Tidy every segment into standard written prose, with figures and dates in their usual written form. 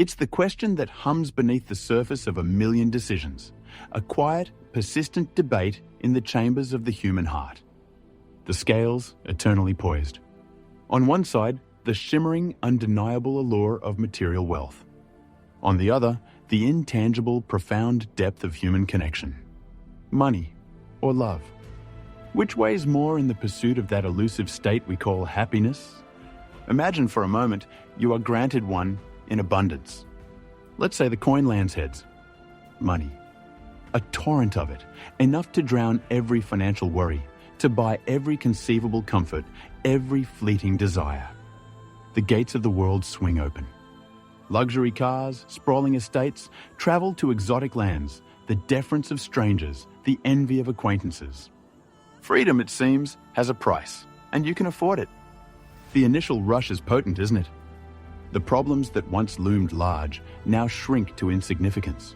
It's the question that hums beneath the surface of a million decisions, a quiet, persistent debate in the chambers of the human heart. The scales eternally poised. On one side, the shimmering, undeniable allure of material wealth. On the other, the intangible, profound depth of human connection. Money or love? Which weighs more in the pursuit of that elusive state we call happiness? Imagine for a moment you are granted one in abundance. Let's say the coin lands heads. Money. A torrent of it, enough to drown every financial worry, to buy every conceivable comfort, every fleeting desire. The gates of the world swing open. Luxury cars, sprawling estates, travel to exotic lands, the deference of strangers, the envy of acquaintances. Freedom, it seems, has a price, and you can afford it. The initial rush is potent, isn't it? The problems that once loomed large now shrink to insignificance.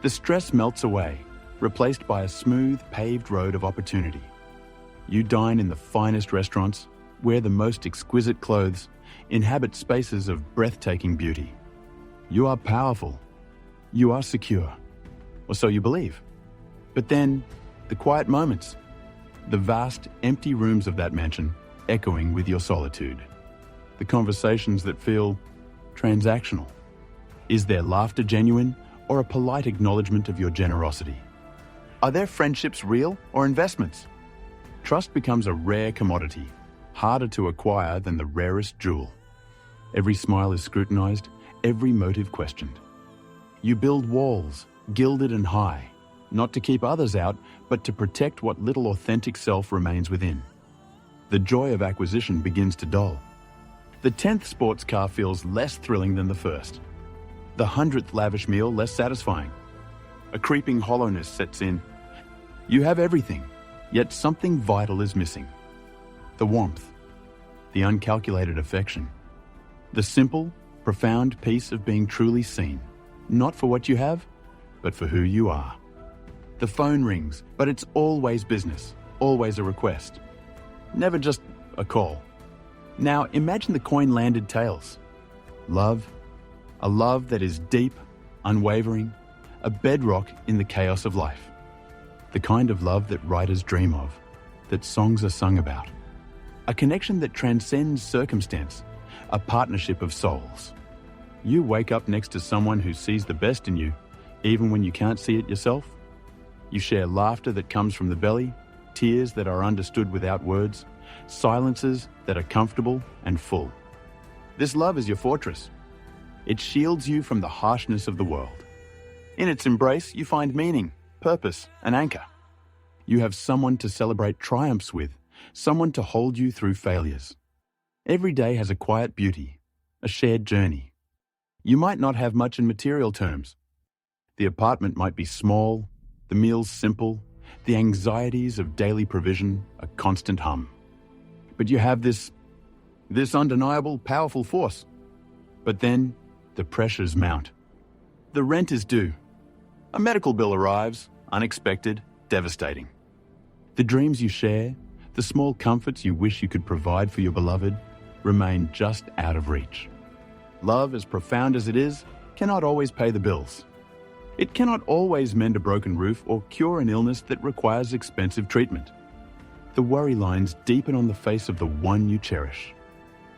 The stress melts away, replaced by a smooth, paved road of opportunity. You dine in the finest restaurants, wear the most exquisite clothes, inhabit spaces of breathtaking beauty. You are powerful. You are secure. Or so you believe. But then, the quiet moments. The vast, empty rooms of that mansion, echoing with your solitude. The conversations that feel transactional. Is their laughter genuine, or a polite acknowledgement of your generosity? Are their friendships real or investments? Trust becomes a rare commodity, harder to acquire than the rarest jewel. Every smile is scrutinized, every motive questioned. You build walls, gilded and high, not to keep others out, but to protect what little authentic self remains within. The joy of acquisition begins to dull. The 10th sports car feels less thrilling than the first. The 100th lavish meal less satisfying. A creeping hollowness sets in. You have everything, yet something vital is missing. The warmth, the uncalculated affection, the simple, profound peace of being truly seen, not for what you have, but for who you are. The phone rings, but it's always business, always a request. Never just a call. Now imagine the coin-landed tales. Love, a love that is deep, unwavering, a bedrock in the chaos of life. The kind of love that writers dream of, that songs are sung about. A connection that transcends circumstance, a partnership of souls. You wake up next to someone who sees the best in you, even when you can't see it yourself. You share laughter that comes from the belly, tears that are understood without words, silences that are comfortable and full. This love is your fortress. It shields you from the harshness of the world. In its embrace, you find meaning, purpose, and anchor. You have someone to celebrate triumphs with, someone to hold you through failures. Every day has a quiet beauty, a shared journey. You might not have much in material terms. The apartment might be small, the meals simple, the anxieties of daily provision a constant hum. But you have this undeniable, powerful force. But then, the pressures mount. The rent is due. A medical bill arrives, unexpected, devastating. The dreams you share, the small comforts you wish you could provide for your beloved, remain just out of reach. Love, as profound as it is, cannot always pay the bills. It cannot always mend a broken roof or cure an illness that requires expensive treatment. The worry lines deepen on the face of the one you cherish.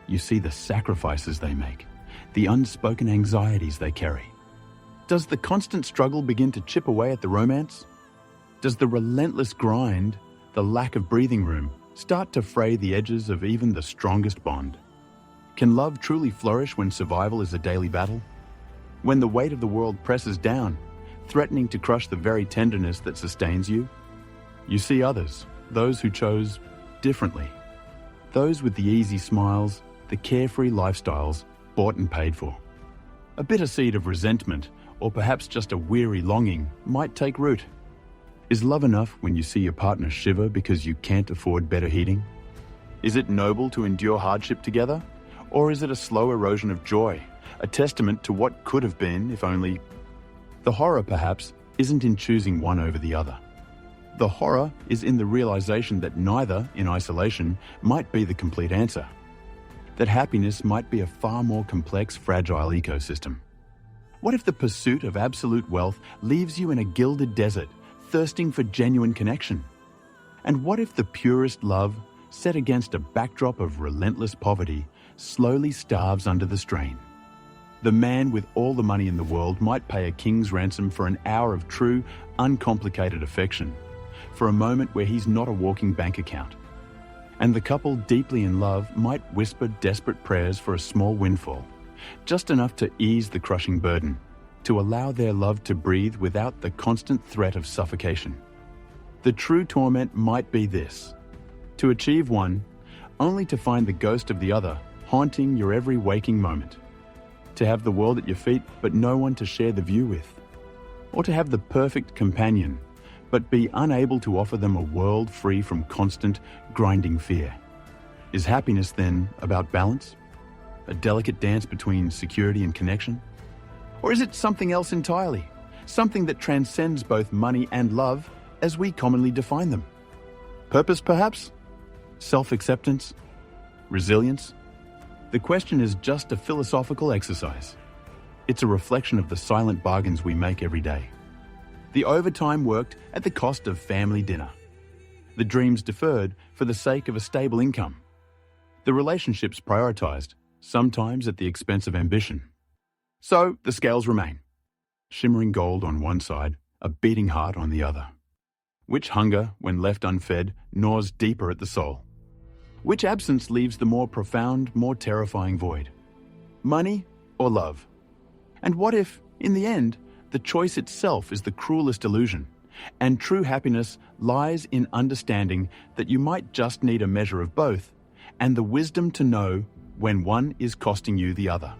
You see the sacrifices they make, the unspoken anxieties they carry. Does the constant struggle begin to chip away at the romance? Does the relentless grind, the lack of breathing room, start to fray the edges of even the strongest bond? Can love truly flourish when survival is a daily battle? When the weight of the world presses down, threatening to crush the very tenderness that sustains you? You see others, those who chose differently. Those with the easy smiles, the carefree lifestyles, bought and paid for. A bitter seed of resentment, or perhaps just a weary longing, might take root. Is love enough when you see your partner shiver because you can't afford better heating? Is it noble to endure hardship together? Or is it a slow erosion of joy, a testament to what could have been if only... The horror, perhaps, isn't in choosing one over the other. The horror is in the realization that neither, in isolation, might be the complete answer. That happiness might be a far more complex, fragile ecosystem. What if the pursuit of absolute wealth leaves you in a gilded desert, thirsting for genuine connection? And what if the purest love, set against a backdrop of relentless poverty, slowly starves under the strain? The man with all the money in the world might pay a king's ransom for an hour of true, uncomplicated affection, for a moment where he's not a walking bank account. And the couple deeply in love might whisper desperate prayers for a small windfall, just enough to ease the crushing burden, to allow their love to breathe without the constant threat of suffocation. The true torment might be this: to achieve one, only to find the ghost of the other haunting your every waking moment. To have the world at your feet, but no one to share the view with. Or to have the perfect companion, but be unable to offer them a world free from constant, grinding fear. Is happiness then about balance? A delicate dance between security and connection? Or is it something else entirely? Something that transcends both money and love as we commonly define them? Purpose, perhaps? Self-acceptance? Resilience? The question is just a philosophical exercise. It's a reflection of the silent bargains we make every day. The overtime worked at the cost of family dinner. The dreams deferred for the sake of a stable income. The relationships prioritized, sometimes at the expense of ambition. So the scales remain. Shimmering gold on one side, a beating heart on the other. Which hunger, when left unfed, gnaws deeper at the soul? Which absence leaves the more profound, more terrifying void? Money or love? And what if, in the end, the choice itself is the cruelest illusion, and true happiness lies in understanding that you might just need a measure of both, and the wisdom to know when one is costing you the other?